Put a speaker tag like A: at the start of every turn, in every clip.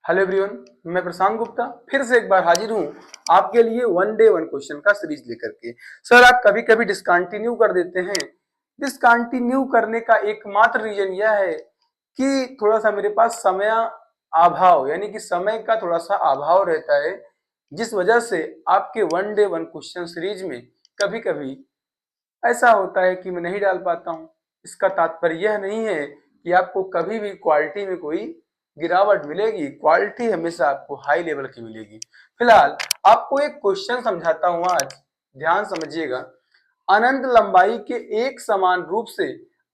A: Hello everyone, मैं प्रशांत गुप्ता फिर से एक बार हाजिर हूँ आपके लिए वन डे वन क्वेश्चन का सीरीज लेकर के। सर आप कभी कभी डिसकंटिन्यू कर देते हैं। डिसकंटिन्यू करने का एकमात्र रीजन यह है कि थोड़ा सा मेरे पास समय अभाव यानी कि समय का थोड़ा सा अभाव रहता है, जिस वजह से आपके one day one question series में कभी कभी ऐसा होता है कि मैं नहीं डाल पाता हूँ। इसका तात्पर्य यह नहीं है कि आपको कभी भी क्वालिटी में कोई गिरावट मिलेगी, क्वालिटी हमेशा आपको हाई लेवल की मिलेगी। फिलहाल आपको एक क्वेश्चन समझाता हूं आज, ध्यान समझिएगा। अनंत लंबाई के एक समान रूप से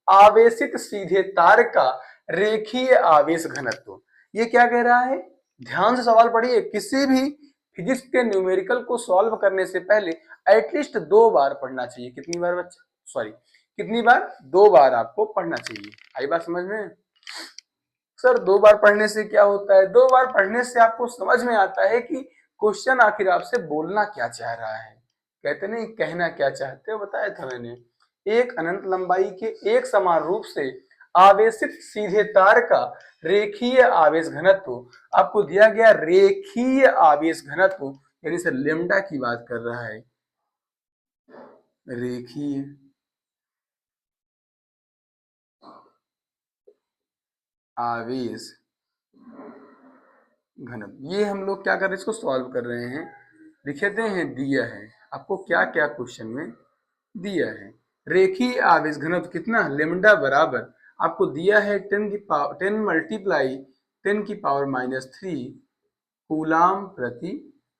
A: आवेशित सीधे तार का रेखीय आवेश घनत्व, ये क्या कह रहा है? ध्यान से सवाल पढ़िए। किसी भी फिजिक्स के न्यूमेरिकल को सॉल्व करने से पहले एटलीस्ट 2 बार पढ़ना चाहिए। कितनी बार बच्चा? सॉरी, कितनी बार? 2 बार आपको पढ़ना चाहिए। आई बात समझ में? सर 2 बार पढ़ने से क्या होता है? 2 बार पढ़ने से आपको समझ में आता है कि क्वेश्चन आखिर आपसे बोलना क्या चाह रहा है। कहते नहीं, कहना क्या चाहते हो, बताया था मैंने। एक अनंत लंबाई के एक समान रूप से आवेशित सीधे तार का रेखीय आवेश घनत्व आपको दिया गया। रेखीय आवेश घनत्व यानी सर लेमडा की बात कर रहा है। रेखीय आवेश घनत्व, ये हम लोग क्या कर रहे हैं? इसको सॉल्व कर रहे हैं। लिखते हैं, दिया है आपको क्या क्या क्वेश्चन में दिया है। रेखीय आवेश घनत्व कितना? लेमडा बराबर आपको दिया है 10 की पावर 10 मल्टीप्लाई 10 की पावर -3 कूलाम प्रति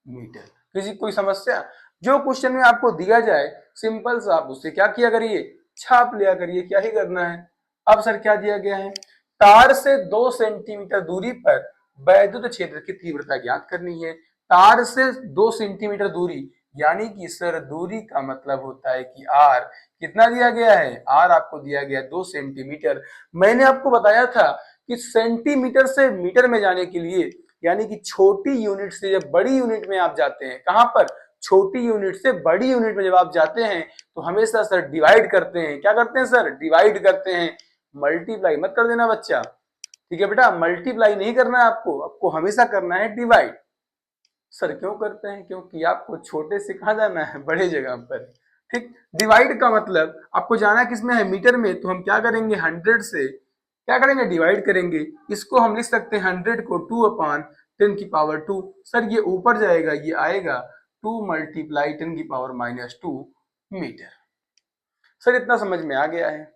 A: मीटर। किसी कोई समस्या? जो क्वेश्चन में आपको दिया जाए सिंपल सा आप उससे क्या किया करिए? छाप लिया करिए। क्या ही करना है। अब सर क्या दिया गया है? तार से 2 सेंटीमीटर दूरी पर वैद्युत क्षेत्र की तीव्रता ज्ञात करनी है। तार से 2 सेंटीमीटर दूरी यानी कि सर दूरी का मतलब होता है कि आर कितना दिया गया है? आर आपको दिया गया 2 सेंटीमीटर। मैंने आपको बताया था कि सेंटीमीटर से मीटर में जाने के लिए यानी कि छोटी यूनिट से जब बड़ी यूनिट में आप जाते हैं, कहां पर? छोटी यूनिट से बड़ी यूनिट में जब आप जाते हैं तो हमेशा सर डिवाइड करते हैं। क्या करते हैं सर? डिवाइड करते हैं। मल्टीप्लाई मत कर देना बच्चा, ठीक है बेटा? मल्टीप्लाई नहीं करना है आपको, आपको हमेशा करना है डिवाइड। सर क्यों करते हैं? क्योंकि आपको छोटे से कहां जाना है? बड़े जगह पर। ठीक, डिवाइड का मतलब आपको जाना किसमें है? मीटर में। तो हम क्या करेंगे? 100 से क्या करेंगे? डिवाइड करेंगे। इसको हम लिख सकते हैं 100 को 2 अपान 10 की पावर 2। सर ये ऊपर जाएगा, ये आएगा 2 मल्टीप्लाई 10 की पावर -2 मीटर। सर इतना समझ में आ गया है।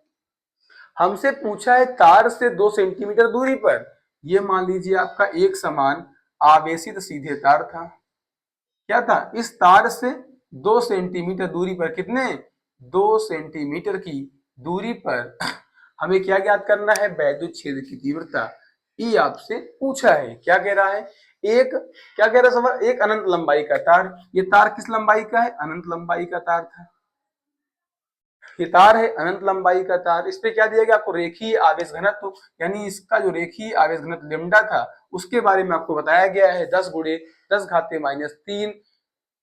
A: हमसे पूछा है तार से 2 सेंटीमीटर दूरी पर, ये मान लीजिए आपका एक समान आवेशित सीधे तार था। क्या था? इस तार से 2 सेंटीमीटर दूरी पर, कितने? 2 सेंटीमीटर की दूरी पर हमें क्या ज्ञात करना है? वैद्युत क्षेत्र की तीव्रता। ये आपसे पूछा है। क्या कह रहा है? एक क्या कह रहा है सवाल? एक अनंत लंबाई का तार। ये तार किस लंबाई का है? अनंत लंबाई का तार था। ये तार है अनंत लंबाई का तार। इस पे क्या दिया गया आपको? रेखीय आवेश घनत्व यानी इसका जो रेखीय आवेश घनत्व लेमडा था उसके बारे में आपको बताया गया है 10 गुणे 10 घाते -3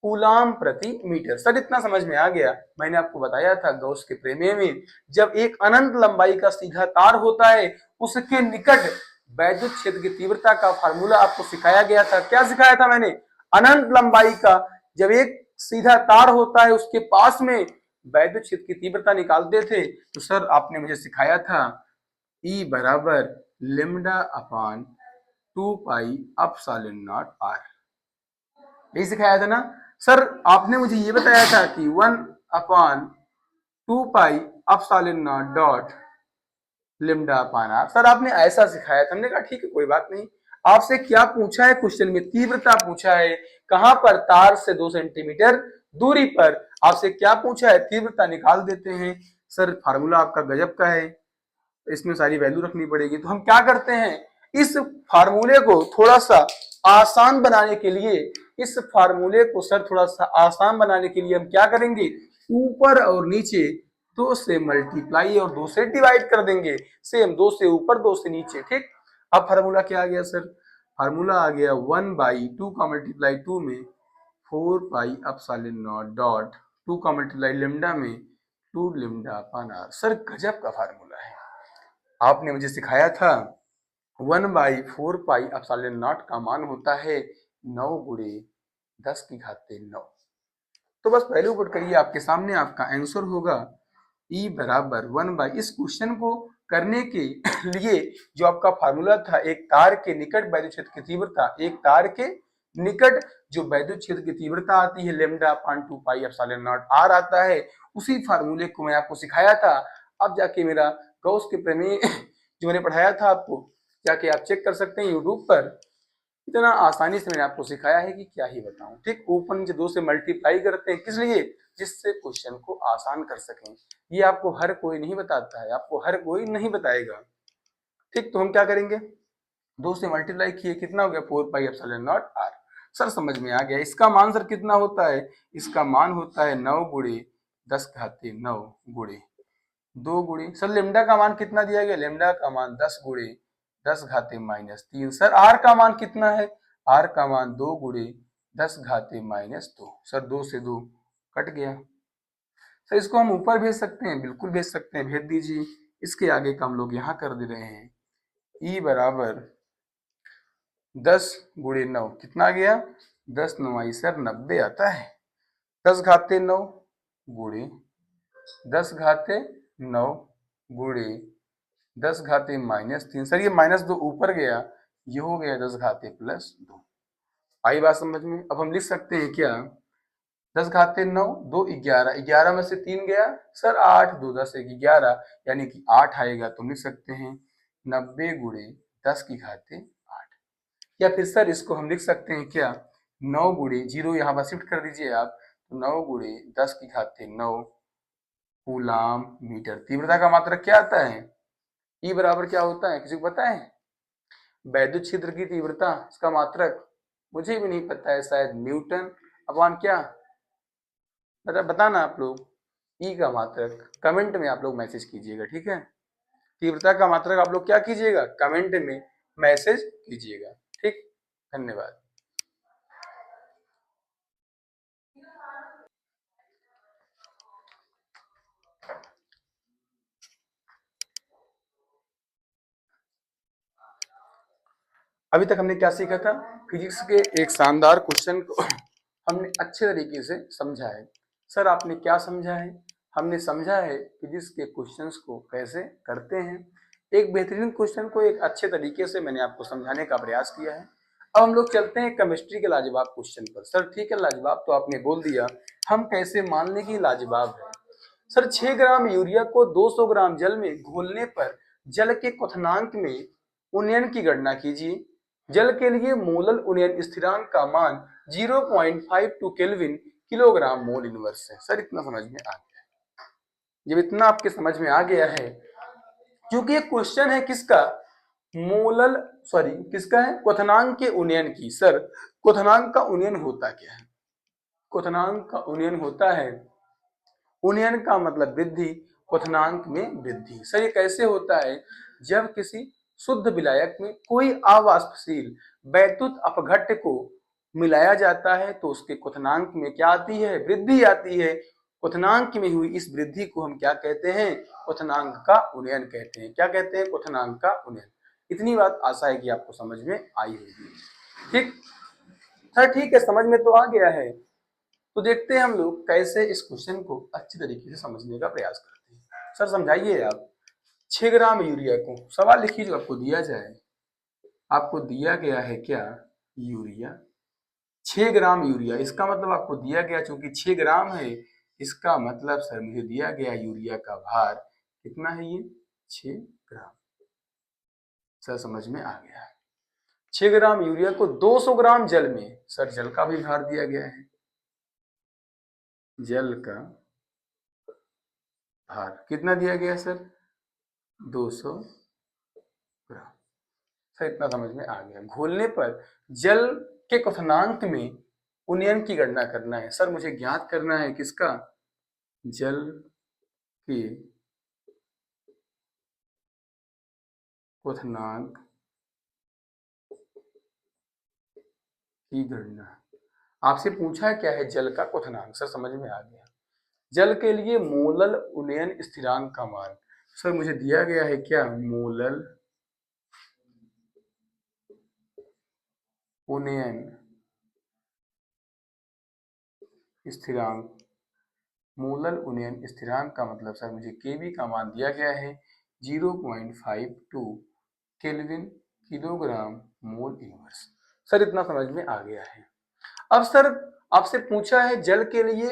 A: कूलाम प्रति मीटर। सर इतना समझ में आ गया। मैंने आपको बताया था गॉस के प्रमेय में जब एक अनंत लंबाई का सीधा तार होता है उसके निकट वैद्युत क्षेत्र की तीव्रता का फार्मूला आपको सिखाया गया था। क्या सिखाया था मैंने? अनंत लंबाई का जब एक सीधा तार होता है उसके पास में वैद्युत क्षेत्र की तीव्रता निकालते थे तो सर आपने मुझे सिखाया था E बराबर lambda upon 2 pi epsilon naught R. यही सिखाया था ना सर? आपने मुझे ये बताया था कि 1 upon 2 pi epsilon naught dot lambda upon R. Sir आपने ऐसा सिखाया था। हमने कहा ठीक है कोई बात नहीं। आपसे क्या पूछा है क्वेश्चन में? तीव्रता पूछा है। कहां पर? तार से 2 सेंटीमीटर दूरी पर। आपसे क्या पूछा है? तीव्रता निकाल देते हैं। सर फार्मूला आपका गजब का है, इसमें सारी वैल्यू रखनी पड़ेगी। तो हम क्या करते हैं? इस फार्मूले को थोड़ा सा आसान बनाने के लिए, इस फार्मूले को सर थोड़ा सा आसान बनाने के लिए हम क्या करेंगे? ऊपर और नीचे 2 से मल्टीप्लाई और 2 से डिवाइड कर देंगे। सेम 2 से ऊपर 2 से नीचे। ठीक, अब फार्मूला क्या आ गया सर? फार्मूला आ गया 1/2 का मल्टीप्लाई 2 में 4 पाई एप्सिलॉन नॉट डॉट 2 का मल्टीप्लाई लेमडा में 2 लेमडा अपान आर। सर गजब का फार्मूला है। आपने मुझे सिखाया था 1/4 पाई एप्सिलॉन नॉट का मान होता है 9 गुणे 10⁻⁹ तो बस वैल्यू पुट करिए, आपके सामने आपका आंसर होगा E बराबर 1 बाई, इस क्वेश्चन को करने के लिए जो आपका फार्मूला था, एक तार के निकट वैद्युत क्षेत्र की तीव्रता, एक तार के निकट जो वैद्युत क्षेत्र की तीव्रता आती है lambda upon 2 pi epsilon naught R आता है, उसी फार्मूले को मैं आपको सिखाया था। अब जाके मेरा गॉस के प्रमेय जो मैंने पढ़ाया था आपको, जाके आप चेक कर सकते हैं यूट्यूब पर। इतना आसानी से मैंने आपको सिखाया है कि क्या ही बताऊं। ठीक, ऊपर नीचे 2 से मल्टीप्लाई करते हैं, किस लिए? जिससे क्वेश्चन को आसान कर सकें। ये आपको हर कोई नहीं बताता है, आपको हर कोई नहीं बताएगा। ठीक, तो हम क्या करेंगे, 2 से मल्टीप्लाई किए, कितना हो गया 4 pi epsilon naught R. Sir समझ में आ गया। इसका मान सर कितना होता है? इसका मान होता है 9 गुणे 10⁻⁹ गुणे 2 गुणे, सर लेमडा का मान कितना दिया गया? लेमडा का मान 10 गुणे 10⁻⁻3। सर आर का मान कितना है? आर का मान 2 गुणे 10⁻⁻2। सर 2 से 2 कट गया। सर इसको हम ऊपर भेज सकते हैं, बिल्कुल भेज सकते हैं, भेज दीजिए। इसके आगे का हम लोग यहाँ कर दे रहे हैं। ई बराबर 10 गुणे 9 कितना गया? 10 9 सर 90 आता है। 10⁻9 गुणे 10⁻9 गुणे 10⁻−3। सर ये -2 ऊपर गया, ये हो गया 10⁻+2। आई बात समझ में? अब हम लिख सकते हैं क्या? 10⁻9 2 11, 11 में से 3 गया सर 8, 2 10 1 11, यानी कि 8 आएगा। तो हम लिख सकते हैं 90 गुणे 10⁸ या फिर सर इसको हम लिख सकते हैं क्या? 9 गुणे 0 यहाँ पर शिफ्ट कर दीजिए आप, तो 9 गुणे 10⁻9 कूलाम मीटर। तीव्रता का मात्रक क्या आता है? ई बराबर क्या होता है, किसी को पता है? वैद्युत क्षेत्र की तीव्रता, इसका मात्रक मुझे भी नहीं पता है, शायद न्यूटन अपॉन क्या, बताना आप लोग। ई का मात्रक कमेंट में आप लोग मैसेज कीजिएगा, ठीक है? तीव्रता का मात्रक आप लोग क्या कीजिएगा? कमेंट में मैसेज कीजिएगा। ठीक, धन्यवाद। अभी तक हमने क्या सीखा था? फिजिक्स के एक शानदार क्वेश्चन को हमने अच्छे तरीके से समझा है। सर आपने क्या समझा है? हमने समझा है फिजिक्स के क्वेश्चंस को कैसे करते हैं। एक बेहतरीन क्वेश्चन को एक अच्छे तरीके से मैंने आपको समझाने का प्रयास किया है। अब हम लोग चलते हैं केमिस्ट्री के लाजवाब क्वेश्चन पर। सर ठीक है, लाजवाब तो आपने बोल दिया, हम कैसे मान लें कि लाजवाब है? सर 6 ग्राम यूरिया को 200 ग्राम जल में घोलने पर जल के क्वथनांक में उन्नयन की गणना कीजिए। जल के लिए मोलल उन्नयन स्थिरांक का मान 0.52 केल्विन किलोग्राम मोल इनवर्स है। सर इतना समझ में आ गया है? जब इतना आपके समझ में आ गया है, क्योंकि ये क्वेश्चन है किसका? मोलल सॉरी किसका है? क्वथनांक के उन्नयन की। सर क्वथनांक का उन्नयन होता क्या है? क्वथनांक का उन्नयन होता है, उन्नयन का मतलब वृद्धि, क्वथनांक में वृद्धि। सर ये कैसे होता है? जब किसी शुद्ध विलायक में कोई अवाष्पशील वैद्युत अपघट्य को मिलाया जाता है तो उसके क्वथनांक में क्या आती है? वृद्धि आती है। क्वथनांक में हुई इस वृद्धि को हम क्या कहते हैं? क्वथनांक का उन्नयन कहते हैं। क्या कहते हैं? क्वथनांक का उन्नयन। इतनी बात आशा है कि आपको समझ में आई होगी। ठीक सर, ठीक है, समझ में तो आ गया है। तो देखते हैं हम लोग कैसे इस क्वेश्चन को अच्छी तरीके से समझने का प्रयास करते हैं। सर समझाइए आप। 6 ग्राम यूरिया को, सवाल लिखिए जो आपको दिया जाए। आपको दिया गया है क्या? यूरिया 6 ग्राम यूरिया, इसका मतलब आपको दिया गया, चूंकि 6 ग्राम है, इसका मतलब सर मुझे दिया गया यूरिया का भार कितना है? ये 6 ग्राम। सर समझ में आ गया है। 6 ग्राम यूरिया को 200 ग्राम जल में, सर जल का भी भार दिया गया है। जल का भार कितना दिया गया सर? 200 ग्राम। सर इतना समझ में आ गया। घोलने पर जल के क्वथनांक में उन्नयन की गणना करना है। सर मुझे ज्ञात करना है किसका? जल के क्वथनांक की गणना। आपसे पूछा क्या है? जल का क्वथनांक। सर समझ में आ गया। जल के लिए मोलल उन्नयन स्थिरांक का मान, सर मुझे दिया गया है क्या? मोलल उन्नयन स्थिरांक, मूलल उन्नयन स्थिरांक का मतलब सर मुझे केवी का मान दिया गया है 0.52 kelvin kilogram mole inverse. Sir इतना समझ में आ गया है। अब सर आपसे पूछा है जल के लिए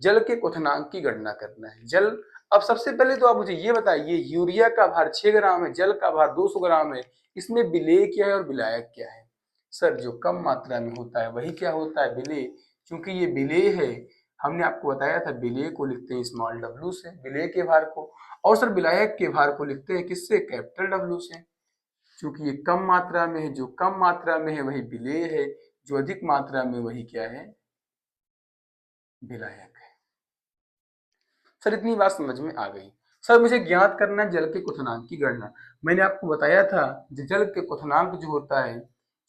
A: जल के क्वथनांक की गणना करना है। जल, अब सबसे पहले तो आप मुझे ये बताइए, यूरिया का भार 6 ग्राम है, जल का भार 200 ग्राम है, इसमें विलेय क्या है और विलायक क्या है? सर जो कम मात्रा में होता है वही क्या होता है? विलेय। क्योंकि ये विलेय है, हमने आपको बताया था विलेय को लिखते हैं स्मॉल डब्ल्यू से, विलेय के भार को, और सर विलायक के भार को लिखते हैं किससे? कैपिटल डब्ल्यू से। क्योंकि ये कम मात्रा में है, जो कम मात्रा में है वही विलेय है, जो अधिक मात्रा में वही क्या है? विलायक है। सर इतनी बात समझ में आ गई। सर मुझे ज्ञात करना है जल के क्वथनांक की गणना। मैंने आपको बताया था जो जल के क्वथनांक जो होता है,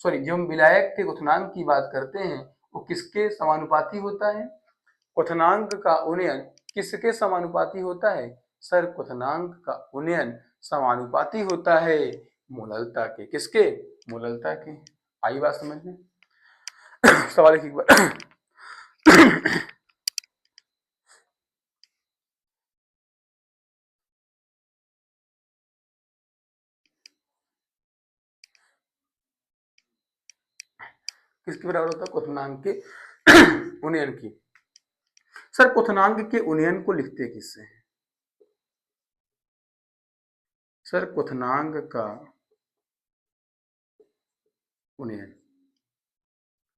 A: सॉरी जो हम विलायक के क्वथनांक की बात करते हैं वो किसके समानुपाती होता है? क्वथनांक का उन्नयन किसके समानुपाती होता है? सर क्वथनांक का उन्नयन समानुपाती होता है मोललता के। किसके? मोललता के। आई बात समझ में? सवाल एक बार किसके बराबर होता है? क्वथनांक के उन्नयन की। सर क्वथनांक के उन्नयन को लिखते किससे हैं? सर क्वथनांक का उन्नयन,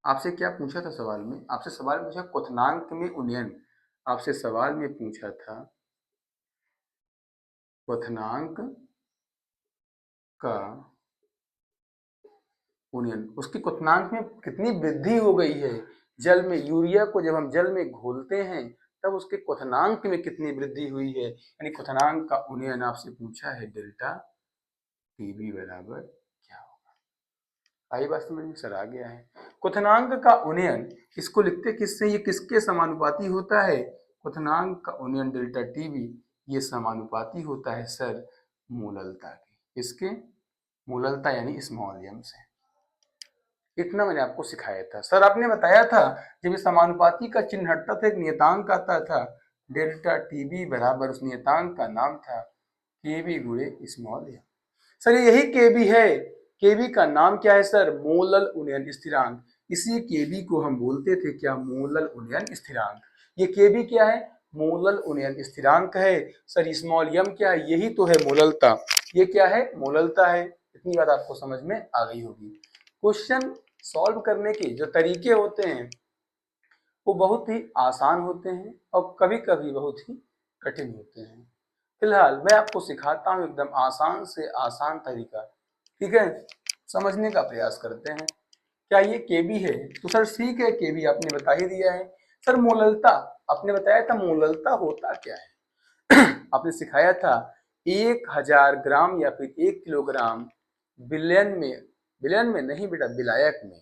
A: आपसे क्या पूछा था सवाल में? आपसे सवाल पूछा क्वथनांक में उन्नयन, आपसे सवाल में पूछा था क्वथनांक का उन्नयन, उसकी क्वथनांक में कितनी वृद्धि हो गई है। जल में यूरिया को जब हम जल में घोलते हैं तब उसके क्वथनांक में कितनी वृद्धि हुई है, यानी क्वथनांक का उन्नयन आपसे पूछा है डेल्टा टीबी बराबर क्या होगा। आई बात समझ में? सर आ गया है। क्वथनांक का उन्नयन इसको लिखते किससे? ये किसके समानुपाती होता है? क्वथनांक का उन्नयन डेल्टा टीबी ये समानुपाती होता है सर मूललता के। इसके? मूललता यानी स्मॉल एम से। इतना मैंने आपको सिखाया था। सर आपने बताया था जब ये समानुपाती का चिन्ह हटता था एक नियतांक आता था डेल्टा टीबी बराबर, उस नियतांक का नाम था केबी गुणे स्मॉल एम। सर यही केबी है। केबी का नाम क्या है सर? मोलल उन्नयन स्थिरांक। इसी केबी को हम बोलते थे क्या? मोलल उन्नयन स्थिरांक। ये केबी क्या है? मोलल उन्नयन स्थिरांक है। सर स्मॉल एम क्या है? यही तो है मोललता। ये क्या है? मोललता है। इतनी बात आपको समझ में आ गई होगी। क्वेश्चन सॉल्व करने के जो तरीके होते हैं वो बहुत ही आसान होते हैं और कभी कभी बहुत ही कठिन होते हैं। फिलहाल मैं आपको सिखाता हूँ एकदम आसान से आसान तरीका, ठीक है? समझने का प्रयास करते हैं। क्या ये केबी है? तो सर ठीक है, केबी आपने बता ही दिया है। सर मोललता आपने बताया था, मोललता होता क्या है? आपने सिखाया था 1000 ग्राम या फिर 1 किलोग्राम विलयन में नहीं बेटा, विलायक में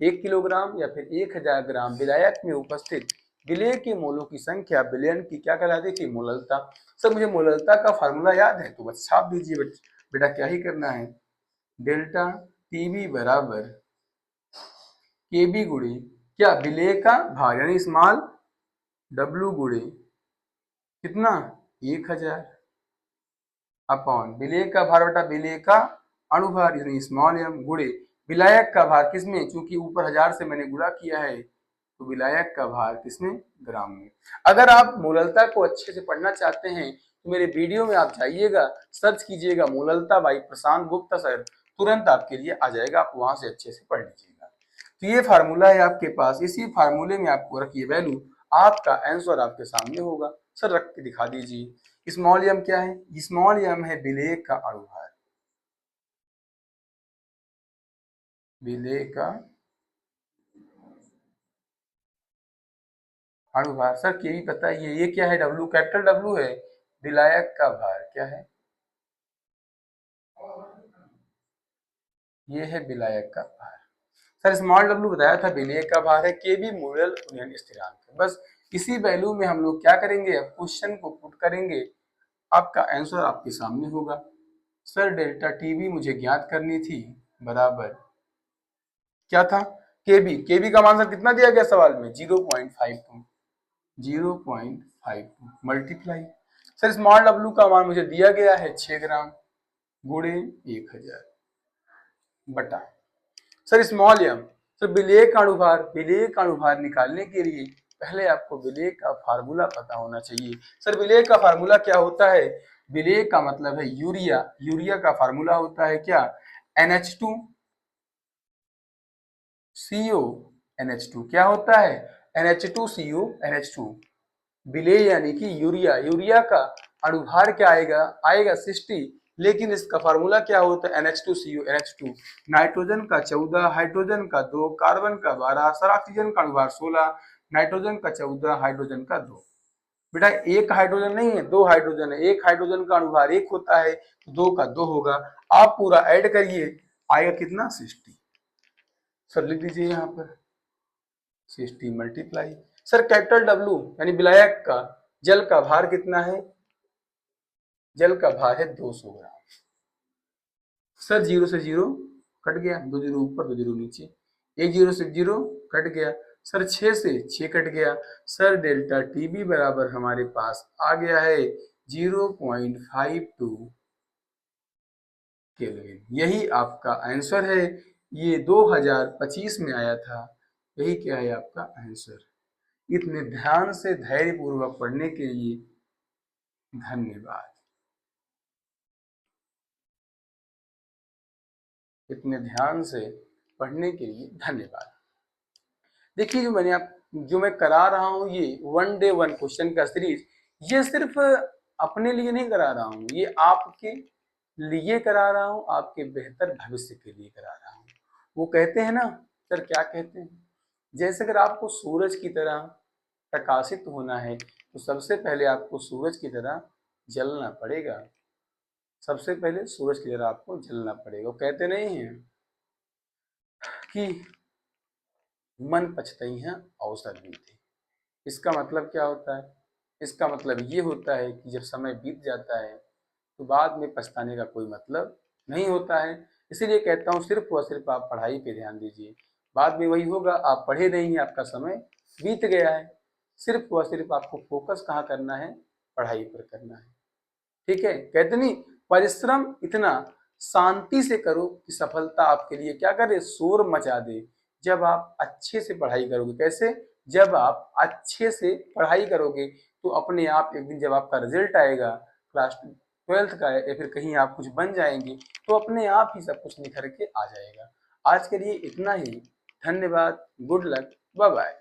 A: 1 किलोग्राम या फिर 1000 ग्राम विलायक में उपस्थित विलेय के मोलों की संख्या विलयन की क्या कहलाती थी? मोललता। सर मुझे मोललता का फार्मूला याद है तो बस छाप दीजिए बेटा, क्या ही करना है। डेल्टा टीबी बराबर केबी गुणे क्या? विलेय का भार यानी स्मॉल डब्ल्यू गुणे कितना? 1000 अपॉन विलेय का भार बटा विलेय का अणुभार यानी स्मॉल एम गुणे विलायक का भार किसमें? चूंकि ऊपर 1000 से मैंने गुणा किया है तो विलायक का भार किसमें? ग्राम में। अगर आप मोललता को अच्छे से पढ़ना चाहते हैं तो मेरे वीडियो में आप जाइएगा, सर्च कीजिएगा मोललता बाई प्रशांत गुप्ता सर, तुरंत आपके लिए आ जाएगा, आप वहां से अच्छे से पढ़ लीजिएगा। तो ये फार्मूला है आपके पास, इसी फार्मूले में आपको रखिए वैल्यू, आपका आंसर आपके सामने होगा। सर रख के दिखा दीजिए। स्मॉल एम क्या है? स्मॉल एम है विलेय का अणुभार, विलेय का अणुभार। सर के भी पता है, ये क्या है? डब्ल्यू, कैपिटल डब्ल्यू है। विलायक का भार क्या है? ये है विलायक का भार। सर स्मॉल डब्ल्यू बताया था विलेय का भार है, के भी मोलल उन्नयन स्थिरांक है। बस इसी वैल्यू में हम लोग क्या करेंगे? अब क्वेश्चन को पुट करेंगे, आपका आंसर आपके सामने होगा। सर डेल्टा टीबी मुझे ज्ञात करनी थी बराबर क्या था, केबी का मान सर कितना दिया गया सवाल में, 0.52, 0.52 मल्टीप्लाई, सर स्मॉल डब्लू का मान मुझे दिया गया है 6 ग्राम गुणे 1000 बटा, सर स्मॉल एम, सर विलेय का अनुभार, विलेय का अनुभार निकालने के लिए पहले आपको विलेय का फार्मूला पता होना चाहिए। सर विलेय का फार्मूला क्या होता है, विलेय का मतलब है यूरिया, यूरिया का फार्मूला होता है क्या, NH2CO NH2 क्या होता है, NH2CO NH2, विलेय यानी कि यूरिया, यूरिया का अनुभार क्या आएगा, आएगा 60, लेकिन इसका फार्मूला क्या होता है, NH2CO NH2, नाइट्रोजन का 14, हाइड्रोजन का 2, कार्बन का 12, सर ऑक्सीजन का अनुभार 16, नाइट्रोजन का 14, हाइड्रोजन का 2। बेटा एक हाइड्रोजन नहीं है, दो हाइड्रोजन है, एक हाइड्रोजन का अनुभार 1 होता है, दो का 2 होगा, आप पूरा ऐड करिए, आएगा कितना 60, सर लिख दीजिए यहाँ पर 60 मल्टीप्लाई, सर कैपिटल डब्ल्यू यानी विलायक का जल का भार कितना है, जल का भार है 200 ग्राम, सर 0 से 0 कट गया, 2 जीरो ऊपर 2 जीरो नीचे, 1 जीरो से 0 कट गया, सर 6 से 6 कट गया, सर डेल्टा टीबी बराबर हमारे पास आ गया है 0.52 केल्विन, यही आपका आंसर है, ये 2025 में आया था, यही क्या है आपका आंसर। इतने ध्यान से धैर्य पूर्वक पढ़ने के लिए धन्यवाद, इतने ध्यान से पढ़ने के लिए धन्यवाद। देखिए जो मैं करा रहा हूँ ये 1 डे 1 क्वेश्चन का सीरीज, ये सिर्फ अपने लिए नहीं करा रहा हूँ, ये आपके लिए करा रहा हूँ, आपके बेहतर भविष्य के लिए करा रहा हूँ। वो कहते हैं ना सर, क्या कहते हैं, जैसे अगर आपको सूरज की तरह प्रकाशित होना है तो सबसे पहले आपको सूरज की तरह जलना पड़ेगा, सबसे पहले सूरज की तरह आपको जलना पड़ेगा। वो कहते नहीं हैं कि मन पछतई है अवसर बीते, इसका मतलब क्या होता है, इसका मतलब ये होता है कि जब समय बीत जाता है तो बाद में पछताने का कोई मतलब नहीं होता है। इसीलिए कहता हूँ सिर्फ व सिर्फ आप पढ़ाई पे ध्यान दीजिए, बाद में वही होगा, आप पढ़े नहीं हैं, आपका समय बीत गया है, सिर्फ व सिर्फ आपको फोकस कहाँ करना है, पढ़ाई पर करना है, ठीक है। कहते नहीं परिश्रम इतना शांति से करो कि सफलता आपके लिए क्या करे, शोर मचा दे। जब आप अच्छे से पढ़ाई करोगे, कैसे, जब आप अच्छे से पढ़ाई करोगे तो अपने आप एक दिन जब आपका रिजल्ट आएगा क्लास 12th का या फिर कहीं आप कुछ बन जाएंगे तो अपने आप ही सब कुछ निखर के आ जाएगा। आज के लिए इतना ही, धन्यवाद, गुड लक, बाय बाय।